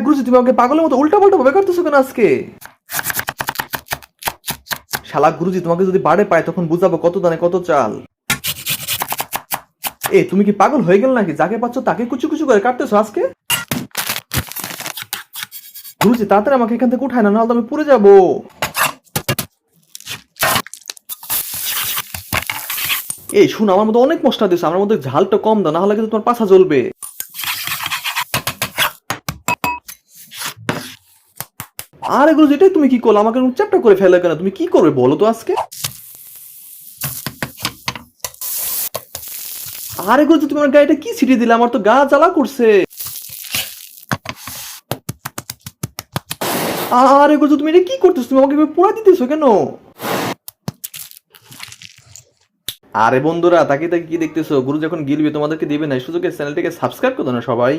গুরুজি তুমি আমাকে পাগলের মতো উল্টা পাল্টা ভাবে করতেছো কেন আজকে? শালা গুরুজি তোমাকে যদি বাড়ে পায় তখন বুঝাবো কত দানে কত চাল। তুমি কি পাগল হয়ে গেল নাকি? যাকে পাচ্ছ তাকে কুচু কুচু করে কাটতেছো আজকে। গুরুজি তাড়াতাড়ি আমাকে এখান থেকে উঠায় না, নাহলে তো আমি পুড়ে যাবো। শুন, আমার মধ্যে অনেক মশলা দিচ্ছে, আমার মধ্যে ঝালটা কম দাও, না হলে কিন্তু তোমার পাছা জ্বলবে। আরে গুরুজি এটাই তুমি কি করলো? আমাকে চ্যাপ্টা করে ফেলে কেন? তুমি কি করবে বলো তো আজকে? আরে গুরুজি তুমি আমার গাড়িটা কি ছিটিয়ে দিলে? আমার তো গা জ্বালা করছে। আরে গুরুজি তুমি এটা কি করতেছো? তুমি আমাকে এভাবে পোড়া দিতেছো কেন? আরে বন্ধুরা, তাকে তাকে কি দেখতেছো? গুরু যখন গিলবে তোমাদেরকে দিবে না, এই সুযোগে চ্যানেলটিকে সাবস্ক্রাইব করো না সবাই।